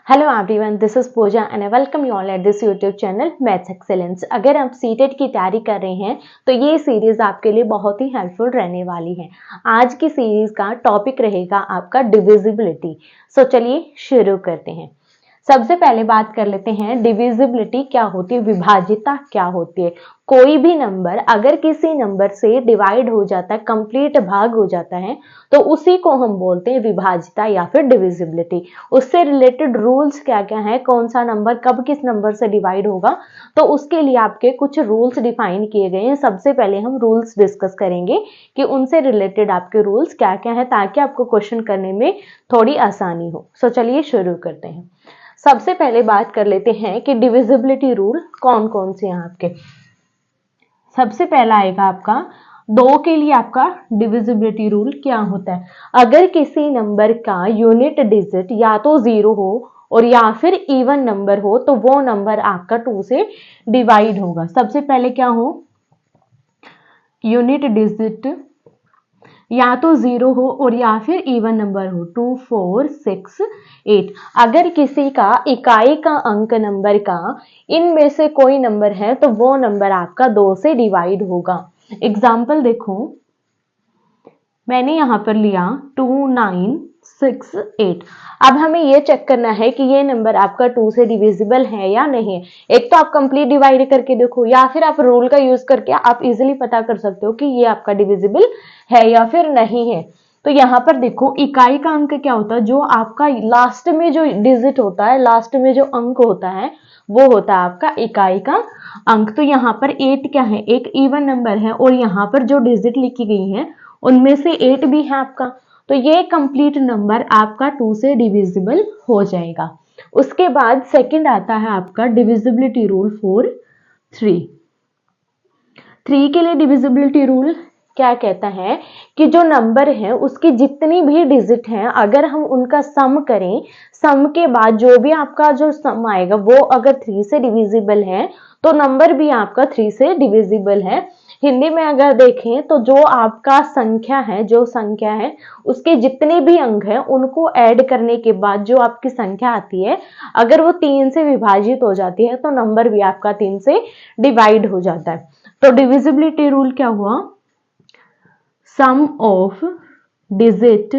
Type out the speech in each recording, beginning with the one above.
Hello everyone, this is Pooja and I welcome you all at this YouTube channel maths excellence. अगर आप CTET की तैयारी कर रहे हैं तो ये सीरीज आपके लिए बहुत ही हेल्पफुल रहने वाली है। आज की सीरीज का टॉपिक रहेगा आपका डिविजिबिलिटी। सो चलिए शुरू करते हैं। सबसे पहले बात कर लेते हैं डिविजिबिलिटी क्या होती है, विभाज्यता क्या होती है। कोई भी नंबर अगर किसी नंबर से डिवाइड हो जाता है, कंप्लीट भाग हो जाता है, तो उसी को हम बोलते हैं विभाज्यता या फिर डिविजिबिलिटी। उससे रिलेटेड रूल्स क्या क्या है, कौन सा नंबर कब किस नंबर से डिवाइड होगा, तो उसके लिए आपके कुछ रूल्स डिफाइन किए गए हैं। सबसे पहले हम रूल्स डिस्कस करेंगे कि उनसे रिलेटेड आपके रूल्स क्या क्या है, ताकि आपको क्वेश्चन करने में थोड़ी आसानी हो। सो चलिए शुरू करते हैं। सबसे पहले बात कर लेते हैं कि डिविजिबिलिटी रूल कौन कौन से हैं आपके। सबसे पहला आएगा आपका 2 के लिए आपका डिविजिबिलिटी रूल क्या होता है। अगर किसी नंबर का यूनिट डिजिट या तो 0 हो और या फिर इवन नंबर हो तो वो नंबर आपका 2 से डिवाइड होगा। सबसे पहले क्या हो, यूनिट डिजिट या तो 0 हो और या फिर इवन नंबर हो, 2 4 6 8। अगर किसी का इकाई का अंक नंबर का इनमें से कोई नंबर है तो वो नंबर आपका 2 से डिवाइड होगा। एग्जाम्पल देखो, मैंने यहां पर लिया 2 9 6 8। अब हमें ये चेक करना है कि ये नंबर आपका 2 से डिविजिबल है या नहीं। एक तो आप कंप्लीट डिवाइड करके देखो, या फिर आप रूल का यूज करके आप इजीली पता कर सकते हो कि ये आपका डिविजिबल है या फिर नहीं है। तो यहाँ पर देखो, इकाई का अंक क्या होता है, जो आपका लास्ट में जो डिजिट होता है, लास्ट में जो अंक होता है वो होता है आपका इकाई का अंक। तो यहाँ पर 8 क्या है, एक इवन नंबर है और यहाँ पर जो डिजिट लिखी गई है उनमें से 8 भी है आपका। तो ये कंप्लीट नंबर आपका 2 से डिविजिबल हो जाएगा। उसके बाद सेकंड आता है आपका डिविजिबिलिटी रूल फॉर 3। 3 के लिए डिविजिबिलिटी रूल क्या कहता है कि जो नंबर है उसकी जितनी भी डिजिट हैं, अगर हम उनका सम करें, सम के बाद जो भी आपका जो सम आएगा वो अगर 3 से डिविजिबल है तो नंबर भी आपका 3 से डिविजिबल है। हिंदी में अगर देखें तो जो आपका संख्या है, जो संख्या है उसके जितने भी अंक हैं उनको ऐड करने के बाद जो आपकी संख्या आती है, अगर वो 3 से विभाजित हो जाती है तो नंबर भी आपका 3 से डिवाइड हो जाता है। तो डिविजिबिलिटी रूल क्या हुआ, sum of digit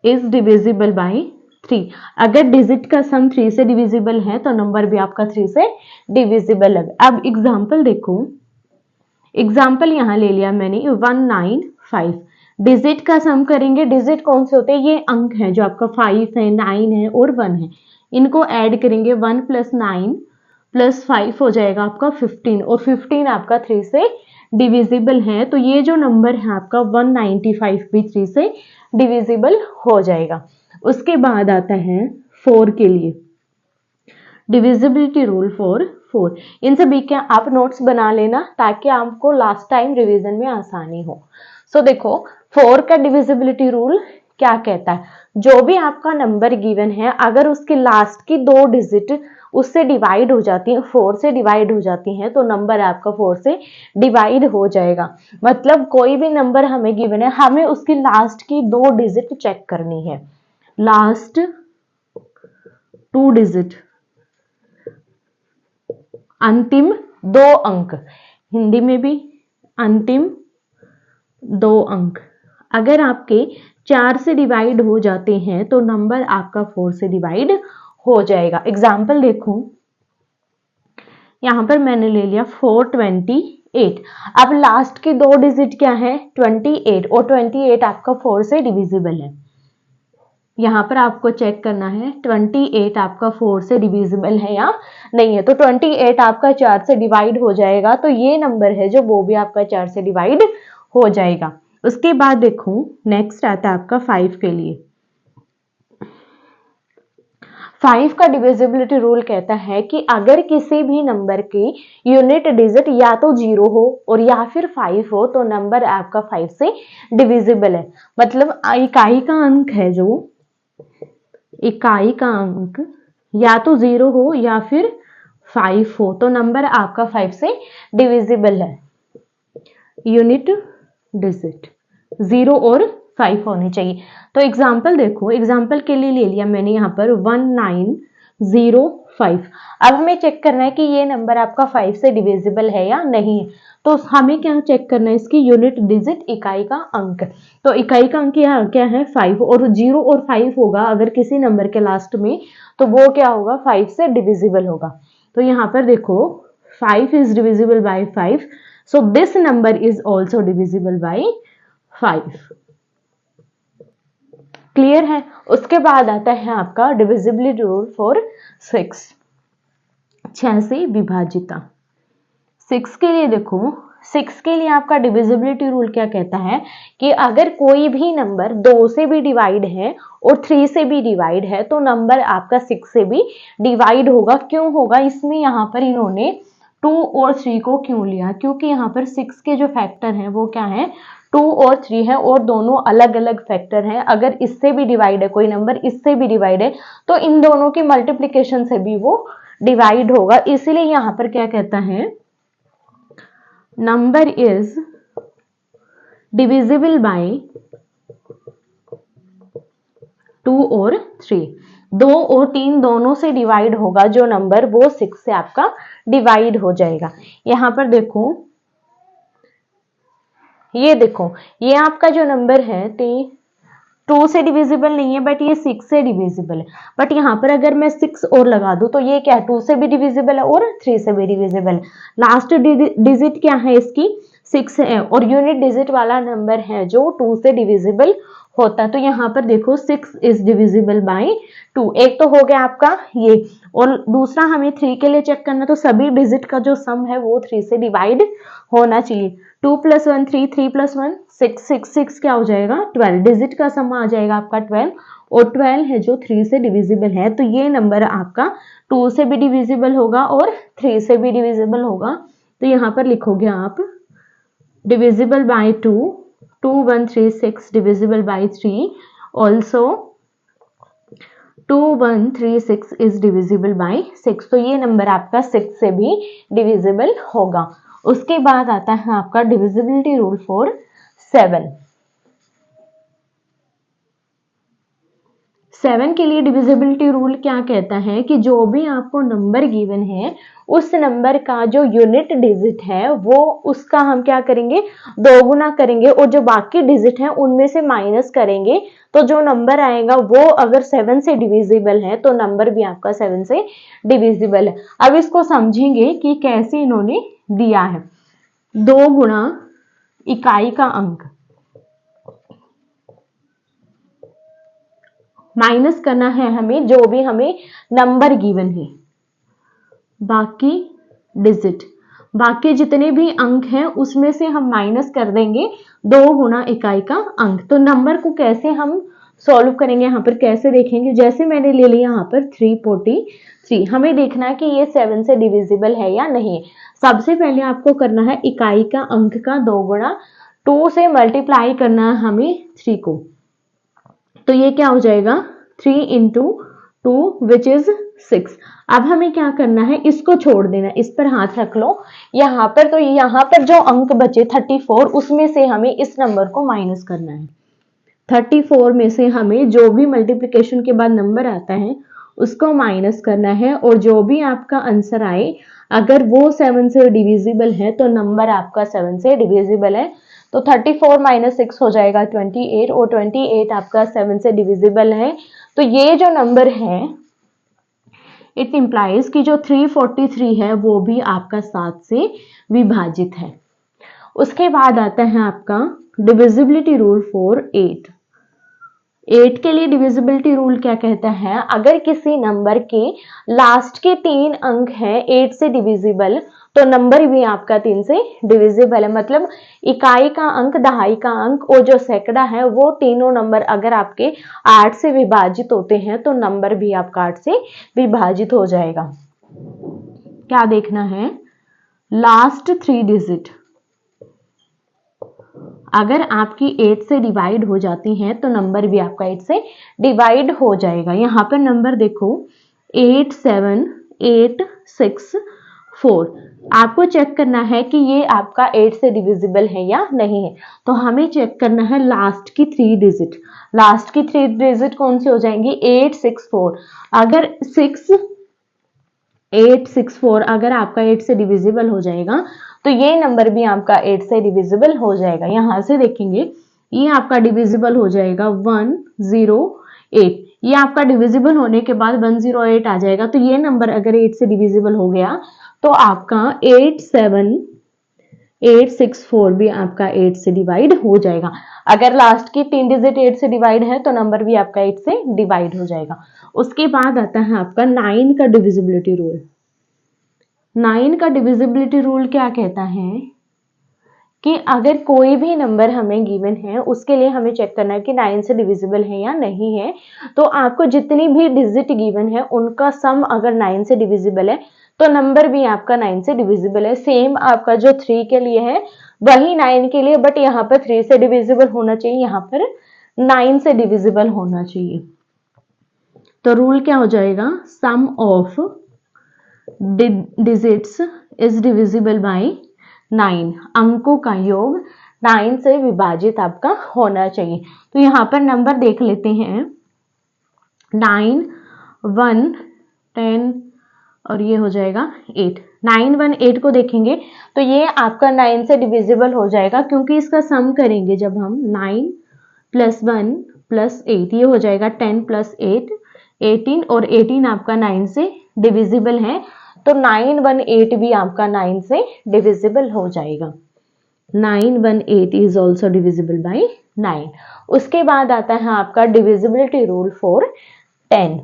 is divisible by 3। अगर डिजिट का सम 3 से डिविजिबल है तो नंबर भी आपका 3 से डिविजिबल है। अब एग्जांपल देखो, एग्जाम्पल यहां ले लिया मैंने 195। डिजिट का सम करेंगे, डिजिट कौन से होते हैं, ये अंक है जो आपका 5 है, 9 है और 1 है। इनको ऐड करेंगे, 1 + 9 + 5 हो जाएगा आपका 15 और 15 आपका 3 से डिविजिबल है। तो ये जो नंबर है आपका 195 भी 3 से डिविजिबल हो जाएगा। उसके बाद आता है 4 के लिए डिविजिबिलिटी रूल फॉर 4। इन सभी के आप नोट्स बना लेना ताकि आपको लास्ट टाइम रिवीजन में आसानी हो। सो देखो, 4 का डिविजिबिलिटी रूल क्या कहता है, जो भी आपका नंबर गिवन है अगर उसकी लास्ट की 2 डिजिट उससे डिवाइड हो जाती है, 4 से डिवाइड हो जाती हैं, तो नंबर आपका 4 से डिवाइड हो जाएगा। मतलब कोई भी नंबर हमें गिवन है, हमें उसकी लास्ट की 2 डिजिट चेक करनी है, लास्ट 2 डिजिट, अंतिम 2 अंक, हिंदी में भी अंतिम 2 अंक अगर आपके 4 से डिवाइड हो जाते हैं तो नंबर आपका 4 से डिवाइड हो जाएगा। एग्जाम्पल देखो, यहां पर मैंने ले लिया 428। अब लास्ट की 2 डिजिट क्या है, 28, और 28 आपका 4 से डिविजिबल है। यहाँ पर आपको चेक करना है 28 आपका 4 से डिविजिबल है या नहीं है। तो 28 आपका 4 से डिवाइड हो जाएगा, तो ये नंबर है जो वो भी आपका 4 से डिवाइड हो जाएगा। उसके बाद देखो, नेक्स्ट आता है आपका 5 के लिए। 5 का डिविजिबिलिटी रूल कहता है कि अगर किसी भी नंबर की यूनिट डिजिट या तो 0 हो और या फिर 5 हो तो नंबर आपका 5 से डिविजिबल है। मतलब इकाई का अंक है, जो इकाई का अंक या तो 0 हो या फिर 5 हो तो नंबर आपका 5 से डिविजिबल है। यूनिट डिजिट 0 और 5 होने चाहिए। तो एग्जाम्पल देखो, एग्जाम्पल के लिए ले लिया मैंने यहाँ पर 1905। अब हमें चेक करना है कि ये नंबर आपका 5 से डिविजिबल है या नहीं है। तो हमें क्या चेक करना है, इसकी यूनिट डिजिट, इकाई का अंक। तो इकाई का अंक यहाँ क्या है 5, और 0 और 5 होगा अगर किसी नंबर के लास्ट में, तो वो क्या होगा 5 से डिविजिबल होगा। तो यहाँ पर देखो 5 is divisible by 5, so this number is also divisible by 5। Clear है। उसके बाद आता है आपका डिविजिबिलिटी रूल फॉर 6, 6 से विभाजिता। 6 के लिए देखो, 6 के लिए आपका डिविजिबिलिटी रूल क्या कहता है कि अगर कोई भी नंबर 2 से भी डिवाइड है और 3 से भी डिवाइड है तो नंबर आपका 6 से भी डिवाइड होगा। क्यों होगा, इसमें यहाँ पर इन्होंने 2 और 3 को क्यों लिया, क्योंकि यहाँ पर 6 के जो फैक्टर हैं वो क्या है 2 और 3 है, और दोनों अलग अलग फैक्टर हैं। अगर इससे भी डिवाइड है कोई नंबर, इससे भी डिवाइड है, तो इन दोनों की मल्टीप्लिकेशन से भी वो डिवाइड होगा। इसलिए यहाँ पर क्या कहता है, नंबर इज डिविजिबल बाय 2 और 3। 2 और 3 दोनों से डिवाइड होगा जो नंबर, वो 6 से आपका डिवाइड हो जाएगा। यहां पर देखो, ये देखो, ये आपका जो नंबर है 2 से डिविजिबल नहीं है, बट ये 6 से डिविजिबल है। बट यहाँ पर अगर मैं 6 और लगा दूं तो ये क्या है 2 से भी डिविजिबल है और 3 से भी डिविजिबल है। लास्ट डिजिट क्या है इसकी 6 है, और यूनिट डिजिट वाला नंबर है जो 2 से डिविजिबल होता है। तो यहाँ पर देखो 6 इज डिविजिबल बाय 2। एक तो हो गया आपका ये, और दूसरा हमें 3 के लिए चेक करना, तो सभी डिजिट का जो सम है वो 3 से डिवाइड होना चाहिए। 2 + 1 3, 3 + 1 6, 6 6 क्या हो जाएगा 12, डिजिट का सम आ जाएगा आपका 12, और 12 है जो 3 से डिविजिबल है। तो ये नंबर आपका 2 से भी डिविजिबल होगा और 3 से भी डिविजिबल होगा। तो यहाँ पर लिखोगे आप divisible by 2, 2136 divisible by 3, also 2136 is divisible bye 6। तो ये नंबर आपका 6 से भी डिविजिबल होगा। उसके बाद आता है आपका डिविजिबिलिटी रूल फॉर 7। 7 के लिए डिविजिबिलिटी रूल क्या कहता है कि जो भी आपको नंबर गिवन है उस नंबर का जो यूनिट डिजिट है वो उसका हम क्या करेंगे 2 गुना करेंगे, और जो बाकी डिजिट है उनमें से माइनस करेंगे। तो जो नंबर आएगा वो अगर 7 से डिविजिबल है तो नंबर भी आपका 7 से डिविजिबल है। अब इसको समझेंगे कि कैसे इन्होंने दिया है। 2 गुना इकाई का अंक माइनस करना है हमें जो भी हमें नंबर गिवन है, बाकी डिजिट, बाकी जितने भी अंक हैं उसमें से हम माइनस कर देंगे 2 गुना इकाई का अंक। तो नंबर को कैसे हम सॉल्व करेंगे, यहाँ पर कैसे देखेंगे, जैसे मैंने ले लिया यहाँ पर 343, हमें देखना है कि ये 7 से डिविजिबल है या नहीं। सबसे पहले आपको करना है इकाई का अंक का 2 गुना, 2 से मल्टीप्लाई करना है हमें 3 को। तो ये क्या हो जाएगा 3 × 2 विच इज 6। अब हमें क्या करना है, इसको छोड़ देना, इस पर हाथ रख लो यहाँ पर। तो यहाँ पर जो अंक बचे 34, उसमें से हमें इस नंबर को माइनस करना है। 34 में से हमें जो भी मल्टीप्लिकेशन के बाद नंबर आता है उसको माइनस करना है, और जो भी आपका आंसर आए अगर वो 7 से डिविजिबल है तो नंबर आपका 7 से डिविजिबल है। तो 34 - 6 हो जाएगा 28, और 28 आपका 7 से डिविजिबल है। तो ये जो नंबर है इट इंप्लाइज कि जो 343 है वो भी आपका 7 से विभाजित है। उसके बाद आता है आपका डिविजिबिलिटी रूल फॉर 8। 8 के लिए डिविजिबिलिटी रूल क्या कहता है, अगर किसी नंबर के लास्ट के 3 अंक हैं 8 से डिविजिबल तो नंबर भी आपका 3 से डिविजिबल है। मतलब इकाई का अंक, दहाई का अंक और जो सैकड़ा है वो तीनों नंबर अगर आपके 8 से विभाजित होते हैं तो नंबर भी आपका 8 से विभाजित हो जाएगा। क्या देखना है, लास्ट 3 डिजिट अगर आपकी 8 से डिवाइड हो जाती हैं तो नंबर भी आपका 8 से डिवाइड हो जाएगा। यहाँ पर नंबर देखो 8 7 8 6 4। आपको चेक करना है कि ये आपका 8 से डिविजिबल है या नहीं है। तो हमें चेक करना है लास्ट की 3 डिजिट। लास्ट की 3 डिजिट कौन सी हो जाएंगी? 8 6 4। अगर 8 6 4 अगर आपका 8 से डिविजिबल हो जाएगा तो ये नंबर भी आपका 8 से डिविजिबल हो जाएगा। यहां से देखेंगे ये आपका डिविजिबल हो जाएगा 108। ये आपका डिविजिबल होने के बाद 108 आ जाएगा। तो ये नंबर अगर 8 से डिविजिबल हो गया तो आपका 864 भी आपका 8 से डिवाइड हो जाएगा। अगर लास्ट की 3 डिजिट 8 से डिवाइड है तो नंबर भी आपका 8 से डिवाइड हो जाएगा। उसके बाद आता है आपका 9 का डिविजिबिलिटी रूल। 9 का डिविजिबिलिटी रूल क्या कहता है कि अगर कोई भी नंबर हमें गिवन है उसके लिए हमें चेक करना है कि 9 से डिविजिबल है या नहीं है। तो आपको जितनी भी डिजिट गिवन है उनका सम अगर 9 से डिविजिबल है तो नंबर भी आपका 9 से डिविजिबल है। सेम आपका जो 3 के लिए है वही 9 के लिए, बट यहाँ पर 3 से डिविजिबल होना चाहिए, यहाँ पर 9 से डिविजिबल होना चाहिए। तो रूल क्या हो जाएगा? Sum of digits is divisible by 9। अंकों का योग 9 से विभाजित आपका होना चाहिए। तो यहाँ पर नंबर देख लेते हैं 9 1 10 और ये हो जाएगा 8। 9 1 8 को देखेंगे तो ये आपका 9 से डिविजिबल हो जाएगा क्योंकि इसका सम करेंगे जब हम 9 + 1 + 8 ये हो जाएगा 10 + 8 18 और 18 आपका 9 से डिविजिबल है। तो 9 1 8 भी आपका 9 से डिविजिबल हो जाएगा। 9 1 8 इज ऑल्सो डिविजिबल बाय 9। उसके बाद आता है आपका डिविजिबिलिटी रूल फॉर 10।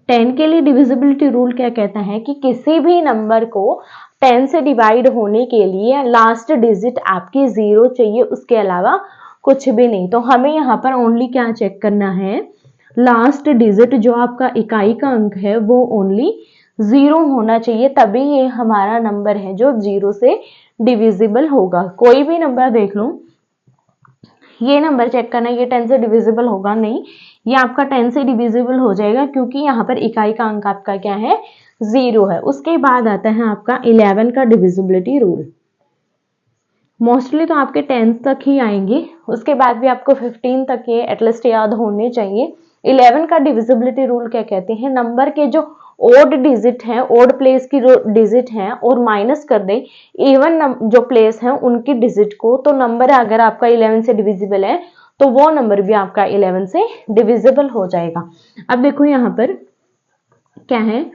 10 के लिए डिविजिबिलिटी रूल क्या कहता है कि किसी भी नंबर को 10 से डिवाइड होने के लिए लास्ट डिजिट आपकी 0 चाहिए, उसके अलावा कुछ भी नहीं। तो हमें यहाँ पर ओनली क्या चेक करना है? लास्ट डिजिट जो आपका इकाई का अंक है वो ओनली 0 होना चाहिए, तभी ये हमारा नंबर है जो 0 से डिविजिबल होगा। कोई भी नंबर देख लो, ये नंबर चेक करना ये 10 से डिविजिबल होगा नहीं, ये आपका 10 से डिविजिबल हो जाएगा क्योंकि यहाँ पर इकाई का अंक आपका क्या है? 0 है। उसके बाद आता है आपका 11 का डिविजिबिलिटी रूल। मोस्टली तो आपके 10 तक ही आएंगे, उसके बाद भी आपको 15 तक ये एटलीस्ट याद होने चाहिए। 11 का डिविजिबिलिटी रूल क्या कहते हैं? नंबर के जो ओड डिजिट है, ओड प्लेस की जो डिजिट है और माइनस कर दे इवन जो प्लेस है उनकी डिजिट को, तो नंबर अगर आपका 11 से डिविजिबल है तो वो नंबर भी आपका 11 से डिविजिबल हो जाएगा। अब देखो यहाँ पर क्या है?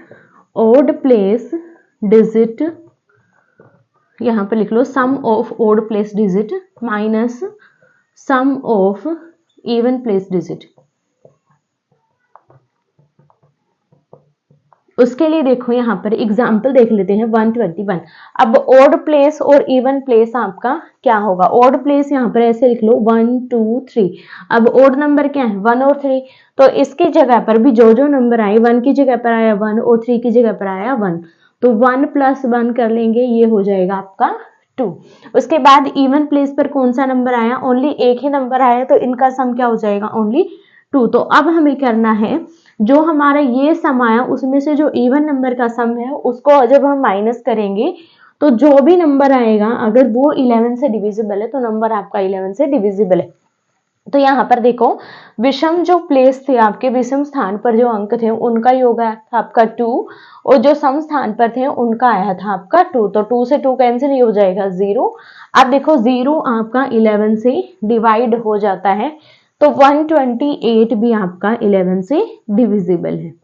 ओड प्लेस डिजिट, यहाँ पर लिख लो sum of odd place digit minus sum of even place digit. उसके लिए देखो यहाँ पर एग्जाम्पल देख लेते हैं 121। अब ओड प्लेस और इवन प्लेस आपका क्या होगा? ओड प्लेस यहाँ पर ऐसे लिख लो 1 2 3। अब ओड नंबर क्या है? 1 और 3। तो इसकी जगह पर भी जो नंबर आए, 1 की जगह पर आया 1 और 3 की जगह पर आया 1, तो 1 + 1 कर लेंगे, ये हो जाएगा आपका 2। उसके बाद इवन प्लेस पर कौन सा नंबर आया? ओनली एक ही नंबर आया, तो इनका सम क्या हो जाएगा? ओनली 2। तो अब हमें करना है जो हमारा ये सम आया उसमें से जो इवन नंबर का सम है उसको जब हम माइनस करेंगे तो जो भी नंबर आएगा अगर वो 11 से डिविजिबल है तो नंबर आपका 11 से डिविजिबल है। तो यहाँ पर देखो विषम जो प्लेस थे आपके, विषम स्थान पर जो अंक थे उनका योग आया था आपका 2 और जो सम स्थान पर थे उनका आया था आपका 2। तो 2 से 2 कैंसिल हो जाएगा 0। अब देखो 0 आपका 11 से डिवाइड हो जाता है तो 128 भी आपका 11 से डिविजिबल है।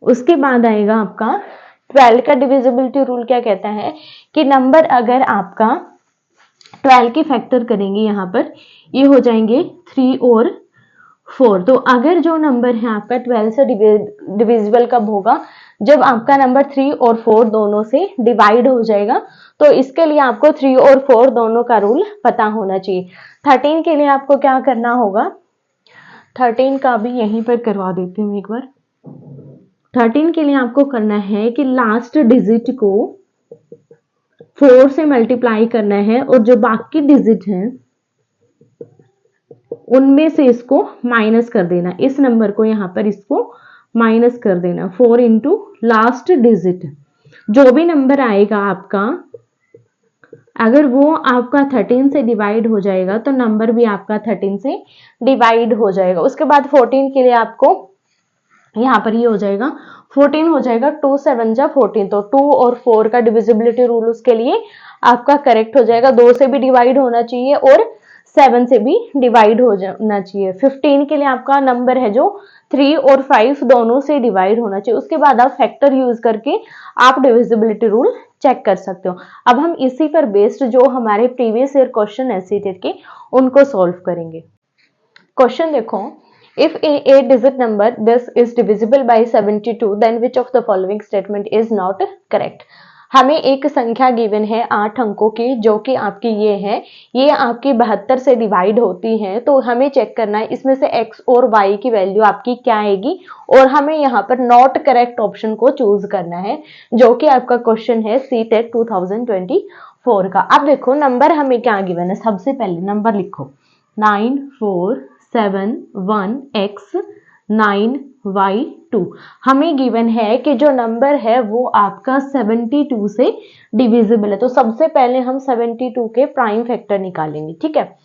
उसके बाद आएगा आपका 12 का डिविजिबिलिटी रूल क्या कहता है कि नंबर अगर आपका 12 के फैक्टर करेंगे यहाँ पर ये हो जाएंगे 3 और 4। तो अगर जो नंबर है आपका 12 से डिविजिबल कब होगा? जब आपका नंबर 3 और 4 दोनों से डिवाइड हो जाएगा। तो इसके लिए आपको 3 और 4 दोनों का रूल पता होना चाहिए। 13 के लिए आपको क्या करना होगा? 13 का भी यहीं पर करवा देती हूँ एक बार। 13 के लिए आपको करना है कि लास्ट डिजिट को 4 से मल्टीप्लाई करना है और जो बाकी डिजिट है उनमें से इसको माइनस कर देना। इस नंबर को यहाँ पर इसको माइनस कर देना 4 इंटू लास्ट डिजिट, जो भी नंबर आएगा आपका, अगर वो आपका 13 से डिवाइड हो जाएगा तो नंबर भी आपका 13 से डिवाइड हो जाएगा। उसके बाद 14 के लिए आपको यहाँ पर ये हो जाएगा 14 हो जाएगा, 2 7 जा 14, तो 2 और 4 का डिविजिबिलिटी रूल उसके लिए आपका करेक्ट हो जाएगा। 2 से भी डिवाइड होना चाहिए और 7 से भी डिवाइड हो जाना चाहिए। 15 के लिए आपका नंबर है जो 3 और 5 दोनों से डिवाइड होना चाहिए। उसके बाद आप फैक्टर यूज करके आप डिविजिबिलिटी रूल चेक कर सकते हो। अब हम इसी पर बेस्ड जो हमारे प्रीवियस ईयर क्वेश्चन ऐसे के उनको सॉल्व करेंगे। क्वेश्चन देखो, if a 8-digit number this is divisible by 72 then which of the following statement is not correct। हमें एक संख्या गिवन है 8 अंकों की, जो कि आपकी ये है, ये आपकी 72 से डिवाइड होती है। तो हमें चेक करना है इसमें से x और y की वैल्यू आपकी क्या आएगी, और हमें यहाँ पर नॉट करेक्ट ऑप्शन को चूज करना है, जो कि आपका क्वेश्चन है CTET 2024 का। अब देखो नंबर हमें क्या गिवन है, सबसे पहले नंबर लिखो 9 4 7 1 x 9 y 2। हमें गिवन है कि जो नंबर है वो आपका 72 से डिविजिबल है। तो सबसे पहले हम 72 के प्राइम फैक्टर निकालेंगे, ठीक है।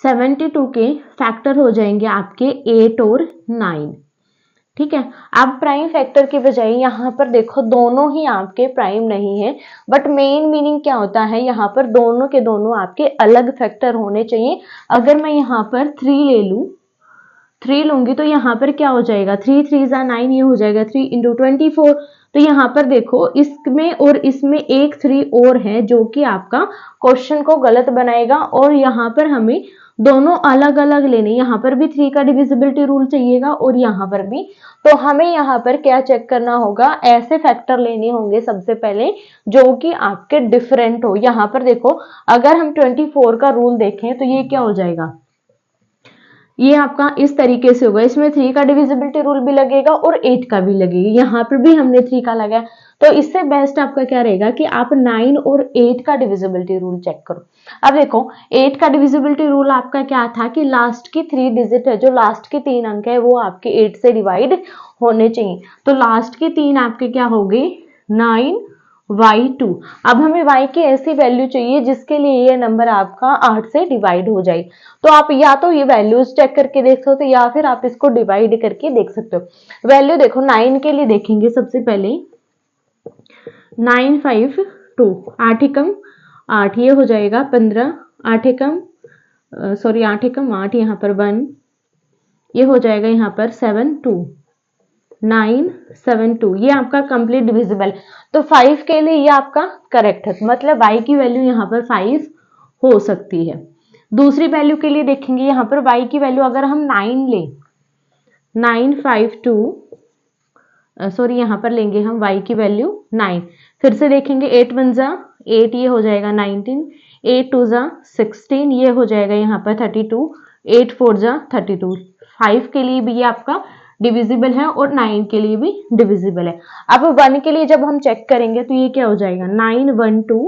72 के फैक्टर हो जाएंगे आपके 8 और 9, ठीक है। अब प्राइम फैक्टर की बजाय यहाँ पर देखो दोनों ही आपके प्राइम नहीं है, बट मेन मीनिंग क्या होता है, यहाँ पर दोनों के दोनों आपके अलग फैक्टर होने चाहिए। अगर मैं यहाँ पर 3 ले लूं, 3 लूंगी तो यहाँ पर क्या हो जाएगा, 3 3 जा 9, ये हो जाएगा 3 इंटू 24। तो यहाँ पर देखो इसमें और इसमें एक 3 और है जो कि आपका क्वेश्चन को गलत बनाएगा, और यहाँ पर हमें दोनों अलग अलग लेने, यहाँ पर भी 3 का डिविजिबिलिटी रूल चाहिएगा और यहाँ पर भी। तो हमें यहाँ पर क्या चेक करना होगा, ऐसे फैक्टर लेने होंगे सबसे पहले जो कि आपके डिफरेंट हो। यहाँ पर देखो अगर हम 24 का रूल देखें तो ये क्या हो जाएगा, ये आपका इस तरीके से होगा, इसमें 3 का डिविजिबिलिटी रूल भी लगेगा और 8 का भी लगेगा, यहाँ पर भी हमने 3 का लगाया। तो इससे बेस्ट आपका क्या रहेगा कि आप 9 और 8 का डिविजिबिलिटी रूल चेक करो। अब देखो 8 का डिविजिबिलिटी रूल आपका क्या था कि लास्ट की 3 डिजिट है, जो लास्ट के 3 अंक है वो आपके 8 से डिवाइड होने चाहिए। तो लास्ट के 3 आपके क्या हो गए 9 y2। अब हमें y की ऐसी वैल्यू चाहिए जिसके लिए ये नंबर आपका 8 से डिवाइड हो जाए। तो आप या तो ये वैल्यूज चेक करके देख सकते हो या फिर आप इसको डिवाइड करके देख सकते हो। वैल्यू देखो 9 के लिए देखेंगे सबसे पहले 9 5 2, 8 एकम 8, ये हो जाएगा 15, 8 एकम 8 यहाँ पर 1, ये हो जाएगा यहाँ पर 7 2 9 7 2, ये आपका कंप्लीट डिविजिबल। तो 5 के लिए ये आपका करेक्ट है, मतलब y की वैल्यू यहाँ पर 5 हो सकती है। दूसरी वैल्यू के लिए देखेंगे, यहाँ पर y की वैल्यू अगर हम 9 लें, 9 5 2 यहाँ पर लेंगे हम y की वैल्यू 9। फिर से देखेंगे 8 1 जा 8, ये हो जाएगा 19, 8 2 जा 16, ये हो जाएगा यहाँ पर 32, 8 4 जा 32। 5 के लिए भी ये आपका डिविजिबल है और 9 के लिए भी डिविजिबल है। अब 1 के लिए जब हम चेक करेंगे तो ये क्या हो जाएगा 9 1 2,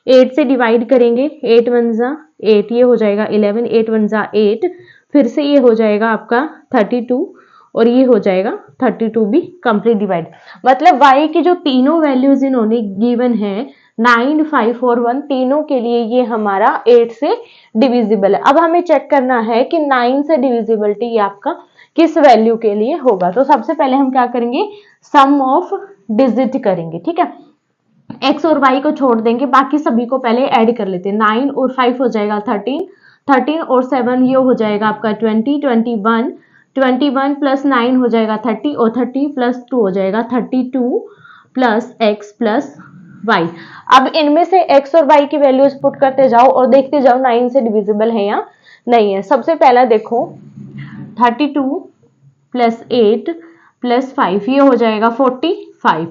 8 से डिवाइड करेंगे, 8 1 जा 8, ये हो जाएगा 11, 8 1 जा 8, फिर से ये हो जाएगा आपका 32 और ये हो जाएगा 32 भी कंप्लीट डिवाइड। मतलब y की जो तीनों वैल्यूज इन्होंने गिवन है 9 5 और 1, तीनों के लिए ये हमारा 8 से डिविजिबल है। अब हमें चेक करना है कि 9 से डिविजिबिलिटी आपका किस वैल्यू के लिए होगा। तो सबसे पहले हम क्या करेंगे, सम ऑफ डिजिट करेंगे, ठीक है। x और y को छोड़ देंगे, बाकी सभी को पहले ऐड कर लेते हैं। 9 और 5 हो जाएगा 13, 13 और 7 ये हो जाएगा आपका 20, 21, 21 प्लस 9 हो जाएगा 30 और 30 प्लस 2 हो जाएगा 32 प्लस x प्लस y। अब इनमें से x और y की वैल्यूज पुट करते जाओ और देखते जाओ 9 से डिविजिबल है या नहीं है। सबसे पहला देखो 32 प्लस 8 प्लस 5, ये हो जाएगा 45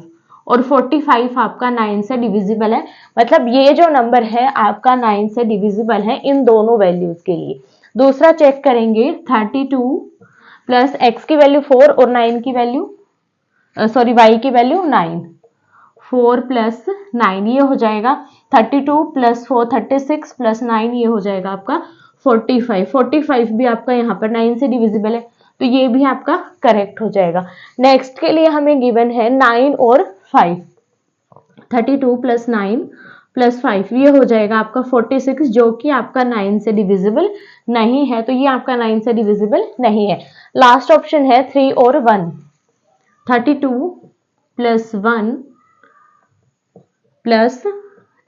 और 45 आपका 9 से डिविजिबल है। मतलब ये जो नंबर है आपका 9 से डिविजिबल है इन दोनों वैल्यूज के लिए। दूसरा चेक करेंगे 32 प्लस x की वैल्यू 4 और 9 की वैल्यू y की वैल्यू 9, 4 प्लस 9, ये हो जाएगा 32 प्लस 4 36 प्लस 9, ये हो जाएगा आपका 45। 45 भी आपका यहाँ पर 9 से डिविजिबल है। तो ये भी आपका करेक्ट हो जाएगा। नेक्स्ट के लिए हमें गिवन है 9 और 5, 32 प्लस 9 प्लस 5, ये हो जाएगा आपका 46, जो कि आपका 9 से डिविजिबल नहीं है, तो ये आपका 9 से डिविजिबल नहीं है। लास्ट ऑप्शन है 3 और 1, 32 प्लस 1 प्लस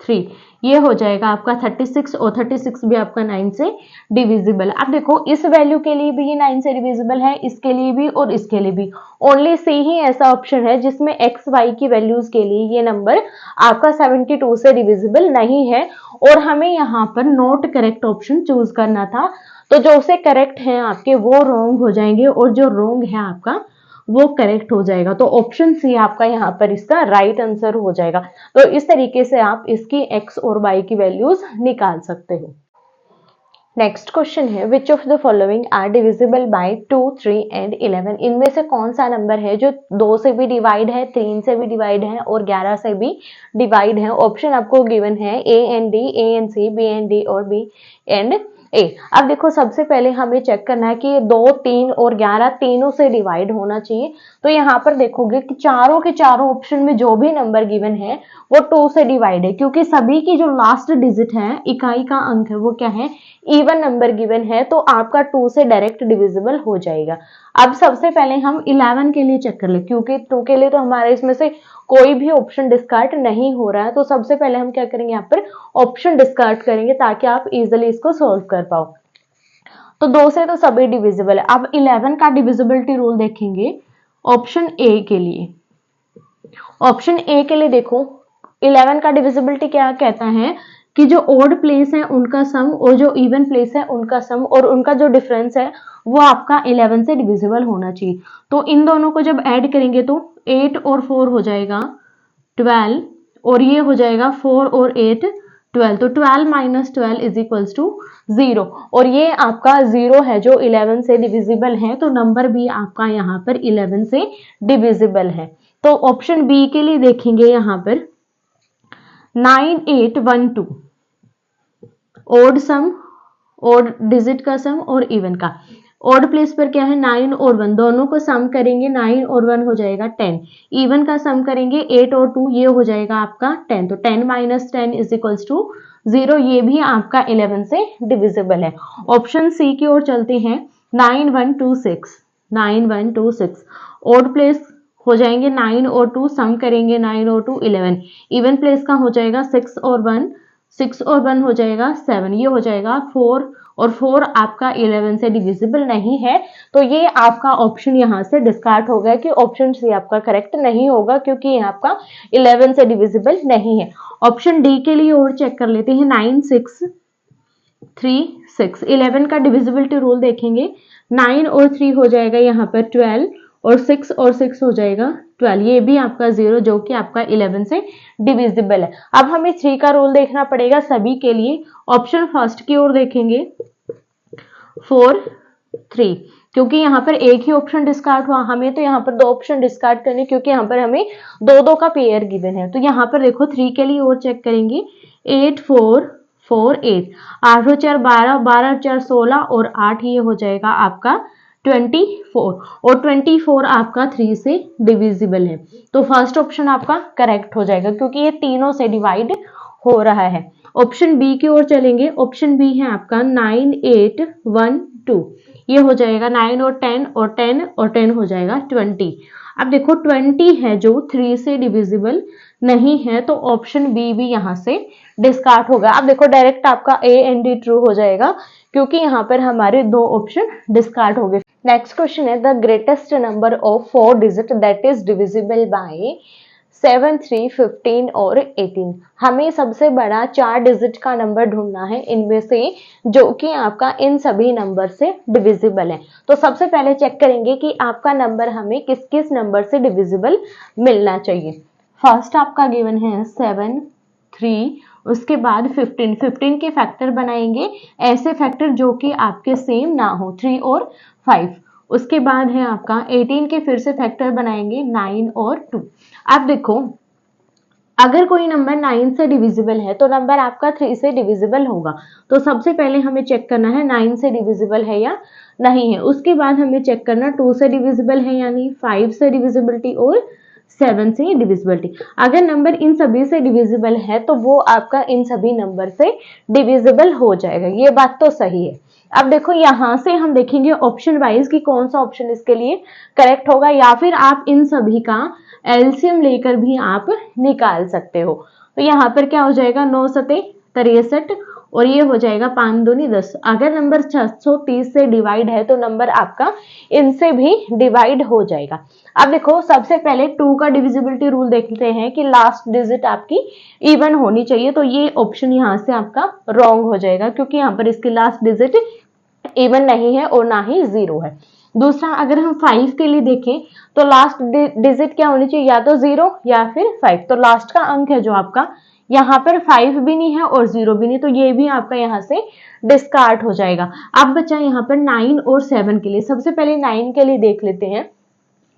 3, ये हो जाएगा आपका 36, और 36 भी आपका 9 से डिविजिबल है। अब देखो इस वैल्यू के लिए भी ये 9 से डिविजिबल है, इसके लिए भी और इसके लिए भी। ओनली सी ही ऐसा ऑप्शन है जिसमें एक्स वाई की वैल्यूज के लिए ये नंबर आपका 72 से डिविजिबल नहीं है, और हमें यहाँ पर नॉट करेक्ट ऑप्शन चूज करना था। तो जो से करेक्ट है आपके वो रॉन्ग हो जाएंगे, और जो रॉन्ग है आपका वो करेक्ट हो जाएगा। तो ऑप्शन सी आपका यहाँ पर इसका राइट आंसर हो जाएगा। तो इस तरीके से आप इसकी एक्स और वाई की वैल्यूज निकाल सकते हो। नेक्स्ट क्वेश्चन है which of the following are divisible by 2, 3 and 11। इनमें से कौन सा नंबर है जो 2 से भी डिवाइड है, 3 से भी डिवाइड है और 11 से भी डिवाइड है। ऑप्शन आपको गिवन है A and D, A and C, B and D और बी एंड ए। अब देखो सबसे पहले हमें चेक करना है कि 2, 3 और 11 तीनों से डिवाइड होना चाहिए। तो यहाँ पर देखोगे कि चारों के चारों ऑप्शन में जो भी नंबर गिवन है वो 2 से डिवाइड है, क्योंकि सभी की जो लास्ट डिजिट है, इकाई का अंक है, वो क्या है, इवन नंबर गिवन है, तो आपका 2 से डायरेक्ट डिविजिबल हो जाएगा। अब सबसे पहले हम 11 के लिए चेक कर ले, क्योंकि 2 के लिए तो हमारे इसमें से कोई भी ऑप्शन डिस्कार्ड नहीं हो रहा है। तो सबसे पहले हम क्या करेंगे, यहाँ पर ऑप्शन डिस्कार्ड करेंगे ताकि आप इजिली इसको सोल्व कर पाओ। तो 2 से तो सभी डिविजिबल है। अब 11 का डिविजिबिलिटी रूल देखेंगे ऑप्शन ए के लिए। ऑप्शन ए के लिए देखो 11 का डिविजिबिलिटी क्या कहता है कि जो ओड प्लेस है उनका सम और जो इवन प्लेस है उनका सम, और उनका जो डिफरेंस है वो आपका 11 से डिविजिबल होना चाहिए। तो इन दोनों को जब ऐड करेंगे तो 8 और 4 हो जाएगा 12, और ये हो जाएगा 4 और 8 12, तो 12 माइनस 12 इज इक्वल्स टू 0, और ये आपका 0 है जो 11 से डिविजिबल है, तो नंबर भी आपका यहाँ पर 11 से डिविजिबल है। तो ऑप्शन बी के लिए देखेंगे यहाँ पर 9, 8, 1, 2, ओड सम, ओड डिजिट का सम और इवन का। ओड प्लेस पर क्या है 9 और 1, दोनों को सम करेंगे 9 और 1 हो जाएगा 10, इवन का सम करेंगे 8 और 2, ये हो जाएगा आपका 10, तो 10 माइनस 10 इज इक्वल्स टू 0, ये भी आपका 11 से डिविजिबल है। ऑप्शन सी की ओर चलते हैं 9, 1, 2, 6, 9, 1, 2, 6, ओड प्लेस हो जाएंगे 9 और 2, सम करेंगे 9 और 2 11, इवन प्लेस का हो जाएगा 6 और 1, 6 और 1 हो जाएगा 7, ये हो जाएगा 4, और 4 आपका 11 से डिविजिबल नहीं है। तो ये आपका ऑप्शन यहाँ से डिस्कार्ड हो गया कि ऑप्शन सी आपका करेक्ट नहीं होगा, क्योंकि ये आपका 11 से डिविजिबल नहीं है। ऑप्शन डी के लिए और चेक कर लेते हैं 9, 6, 3, 6, 11 का डिविजिबिलिटी रूल देखेंगे 9 और 3 हो जाएगा यहाँ पर 12, और 6 और 6 हो जाएगा 12, ये भी आपका 0 जो कि आपका 11 से डिविजिबल है। अब हमें 3 का रूल देखना पड़ेगा सभी के लिए। ऑप्शन फर्स्ट की ओर देखेंगे 4, 3, क्योंकि यहाँ पर एक ही ऑप्शन डिस्कार्ड हुआ, हमें तो यहाँ पर 2 ऑप्शन डिस्कार्ड करने, क्योंकि यहाँ पर हमें 2-2 का पेयर गिवन है। तो यहाँ पर देखो 3 के लिए और चेक करेंगे 8, 4, 4, 8, 8 और 4 12, 12 और 4 16 और 8, ये हो जाएगा आपका 24, और 24 आपका 3 से डिविजिबल है। तो फर्स्ट ऑप्शन आपका करेक्ट हो जाएगा, क्योंकि ये तीनों से डिवाइड हो रहा है। ऑप्शन बी की ओर चलेंगे। ऑप्शन बी है आपका 9, 8, 1, 2, ये हो जाएगा 9 और 10 और 10 और 10 हो जाएगा 20। अब देखो 20 है जो 3 से डिविजिबल नहीं है, तो ऑप्शन बी भी यहाँ से डिस्कार्ड होगा। अब देखो डायरेक्ट आपका ए एंड डी ट्रू हो जाएगा, क्योंकि यहाँ पर हमारे 2 ऑप्शन डिस्कार्ड हो गए। नेक्स्ट क्वेश्चन है the greatest number of 4 digit that is divisible bye 7, 3, 15 और 18। हमें सबसे बड़ा 4 डिजिट का नंबर ढूंढना है इनमें से, जो कि आपका इन सभी नंबर से डिविजिबल है। तो सबसे पहले चेक करेंगे कि आपका नंबर हमें किस किस नंबर से डिविजिबल मिलना चाहिए। फर्स्ट आपका गिवन है 7, 3, उसके बाद 15, 15 के फैक्टर बनाएंगे, ऐसे फैक्टर जो कि आपके सेम ना हो, 3 और 5। उसके बाद है आपका 18 के फिर से फैक्टर बनाएंगे 9 और 2। अब देखो अगर कोई नंबर 9 से डिविजिबल है तो नंबर आपका 3 से डिविजिबल होगा। तो सबसे पहले हमें चेक करना है 9 से डिविजिबल है या नहीं है। उसके बाद हमें चेक करना 2 से डिविजिबल है या नहीं, 5 से डिविजिबिलिटी और 7 से डिविजिबिलिटी। अगर नंबर इन सभी से डिविजिबल है तो वो आपका इन सभी नंबर से डिविजिबल हो जाएगा। ये बात तो सही है। अब देखो यहां से हम देखेंगे ऑप्शन वाइज कि कौन सा ऑप्शन इसके लिए करेक्ट होगा, या फिर आप इन सभी का एलसीएम लेकर भी आप निकाल सकते हो। तो यहाँ पर क्या हो जाएगा, 9 सते 63 और ये हो जाएगा 5 दूनी 10। अगर नंबर 630 से डिवाइड है तो नंबर आपका इनसे भी डिवाइड हो जाएगा। अब देखो सबसे पहले 2 का डिविजिबिलिटी रूल देखते हैं कि लास्ट डिजिट आपकी इवन होनी चाहिए। तो ये ऑप्शन यहाँ से आपका रॉन्ग हो जाएगा क्योंकि यहाँ पर इसकी लास्ट डिजिट इवन नहीं है और ना ही 0 है। दूसरा, अगर हम 5 के लिए देखें तो लास्ट डिजिट क्या होनी चाहिए, या तो 0 या फिर 5। तो लास्ट का अंक है जो आपका यहाँ पर 5 भी नहीं है और 0 भी नहीं, तो ये भी आपका यहाँ से डिस्कार्ड हो जाएगा। अब बचा यहाँ पर 9 और 7 के लिए। सबसे पहले 9 के लिए देख लेते हैं।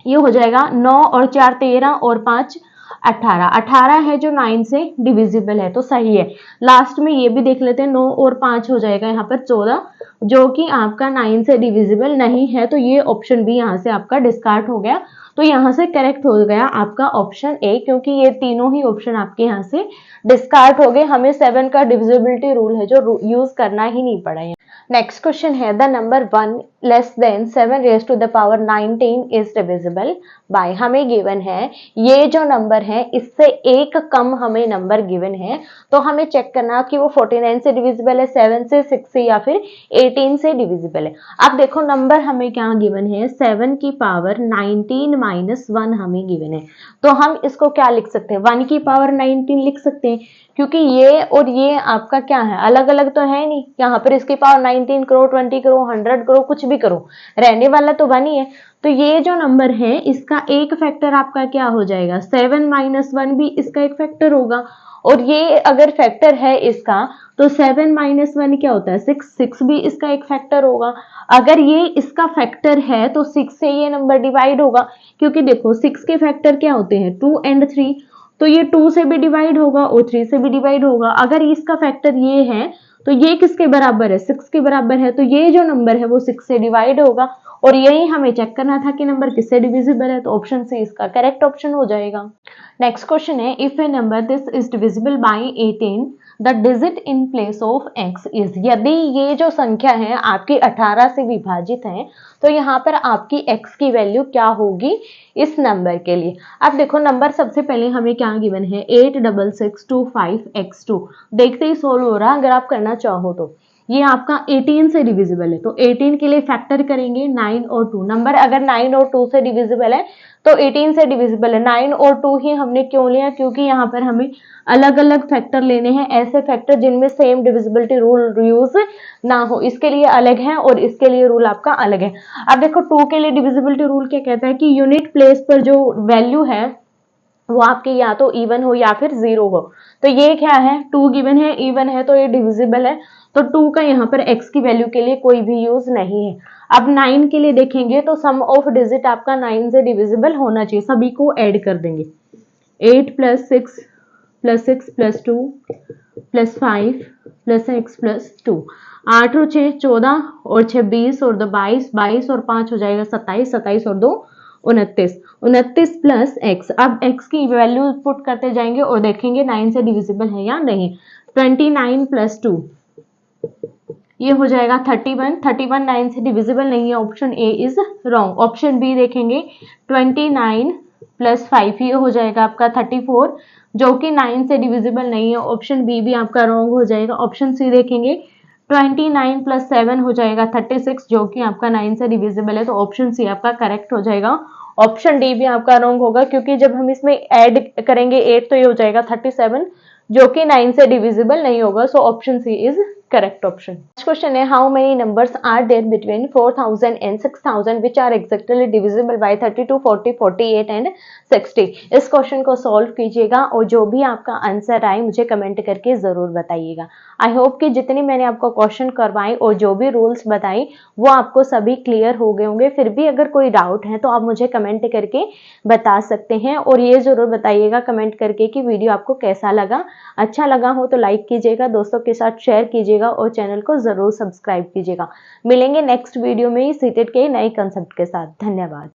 ये हो जाएगा 9 और 4 13 और 5 18। 18 है जो 9 से डिविजिबल है तो सही है। लास्ट में ये भी देख लेते हैं, 9 और 5 हो जाएगा यहाँ पर 14 जो कि आपका 9 से डिविजिबल नहीं है। तो ये ऑप्शन भी यहाँ से आपका डिस्कार्ड हो गया। तो यहाँ से करेक्ट हो गया आपका ऑप्शन ए, क्योंकि ये तीनों ही ऑप्शन आपके यहाँ से डिस्कार्ड हो गए। हमें 7 का डिविजिबिलिटी रूल है जो यूज करना ही नहीं पड़ा है। नेक्स्ट क्वेश्चन है, the number 1 less than 7 raise to the power 19 is divisible by. हमें गिवन है ये जो नंबर है इससे एक कम हमें नंबर गिवन है, तो हमें चेक करना कि वो 49 से डिविजिबल है, 7 से, 6 से या फिर 18 से डिविजिबल है। अब देखो नंबर हमें क्या गिवन है, 7 की पावर 19 माइनस 1 हमें गिवन है। तो हम इसको क्या लिख सकते हैं, 1 की पावर 19 लिख सकते हैं, क्योंकि ये और ये आपका क्या है, अलग अलग तो है नहीं। यहाँ पर इसकी पावर 19 करो, 20 करो, 100 करो, कुछ भी करो, रहने वाला तो 1 ही है। तो ये जो नंबर है इसका एक फैक्टर आपका क्या हो जाएगा, 7 माइनस 1 भी इसका एक फैक्टर होगा। और ये अगर फैक्टर है इसका तो 7 माइनस 1 क्या होता है, 6। 6 भी इसका एक फैक्टर होगा। अगर ये इसका फैक्टर है तो 6 से ये नंबर डिवाइड होगा, क्योंकि देखो 6 के फैक्टर क्या होते हैं, 2 एंड 3। तो ये 2 से भी डिवाइड होगा और 3 से भी डिवाइड होगा। अगर इसका फैक्टर ये है तो ये किसके बराबर है, 6 के बराबर है। तो ये जो नंबर है वो 6 से डिवाइड होगा, और यही हमें चेक करना था कि नंबर किससे डिविजिबल है। तो ऑप्शन सी इसका करेक्ट ऑप्शन हो जाएगा। नेक्स्ट क्वेश्चन है, if A number this is divisible bye 18 the digit in place of x is. यदि ये जो संख्या है आपकी 18 से विभाजित है तो यहाँ पर आपकी x की वैल्यू क्या होगी इस नंबर के लिए। अब देखो नंबर सबसे पहले हमें क्या गिवन है, 86625x2। देखते ही सोल्व हो रहा, अगर आप करना चाहो तो। ये आपका 18 से डिविजिबल है, तो 18 के लिए फैक्टर करेंगे 9 और 2। नंबर अगर 9 और 2 से डिविजिबल है तो 18 से डिविजिबल है। 9 और 2 ही हमने क्यों लिया, क्योंकि यहाँ पर हमें अलग अलग फैक्टर लेने हैं, ऐसे फैक्टर जिनमें सेम डिविजिबिलिटी रूल यूज ना हो, इसके लिए अलग है और इसके लिए रूल आपका अलग है। अब देखो 2 के लिए डिविजिबिलिटी रूल क्या कहता है कि यूनिट प्लेस पर जो वैल्यू है वो आपकी या तो इवन हो या फिर 0 हो। तो ये क्या है, 2 गिवन है, इवन है, तो ये डिविजिबल है। तो 2 का यहाँ पर x की वैल्यू के लिए कोई भी यूज नहीं है। अब 9 के लिए देखेंगे तो सम ऑफ डिजिट आपका 9 से डिविजिबल होना चाहिए। सभी को ऐड कर देंगे, 8 plus 6 plus 6 plus 2 plus 5 plus x plus 2। 8 और 6 14 और 6 20 और 2 22, 22 और 5 हो जाएगा 27, 27 और 2 29, 29 प्लस x। अब x की वैल्यू पुट करते जाएंगे और देखेंगे 9 से डिविजिबल है या नहीं। 29 प्लस 2 ये हो जाएगा 31, 31 9 से डिविजिबल नहीं है, option A is wrong. Option B देखेंगे 29 प्लस 5 ये हो जाएगा आपका 34 जो कि 9 से डिविजिबल नहीं है, ऑप्शन बी भी आपका रॉन्ग हो जाएगा। ऑप्शन सी देखेंगे 29 प्लस 7 हो जाएगा 36 जो कि आपका 9 से डिविजिबल है, तो ऑप्शन सी आपका करेक्ट हो जाएगा। ऑप्शन डी भी आपका रॉन्ग होगा, क्योंकि जब हम इसमें ऐड करेंगे 8 तो ये हो जाएगा 37 जो कि 9 से डिविजिबल नहीं होगा, so option C is correct option. Next question है, how many numbers are there between 4000 and 6000 which are exactly divisible by 32, 40, 48 and 60। इस क्वेश्चन को सॉल्व कीजिएगा और जो भी आपका आंसर आए मुझे कमेंट करके जरूर बताइएगा। आई होप कि जितनी मैंने आपको क्वेश्चन करवाए और जो भी रूल्स बताई वो आपको सभी क्लियर हो गए होंगे। फिर भी अगर कोई डाउट है तो आप मुझे कमेंट करके बता सकते हैं और ये जरूर बताइएगा कमेंट करके कि वीडियो आपको कैसा लगा। अच्छा लगा हो तो लाइक कीजिएगा, दोस्तों के साथ शेयर कीजिएगा और चैनल को जरूर सब्सक्राइब कीजिएगा। मिलेंगे नेक्स्ट वीडियो में सीटेट के नए कंसेप्ट के साथ। धन्यवाद।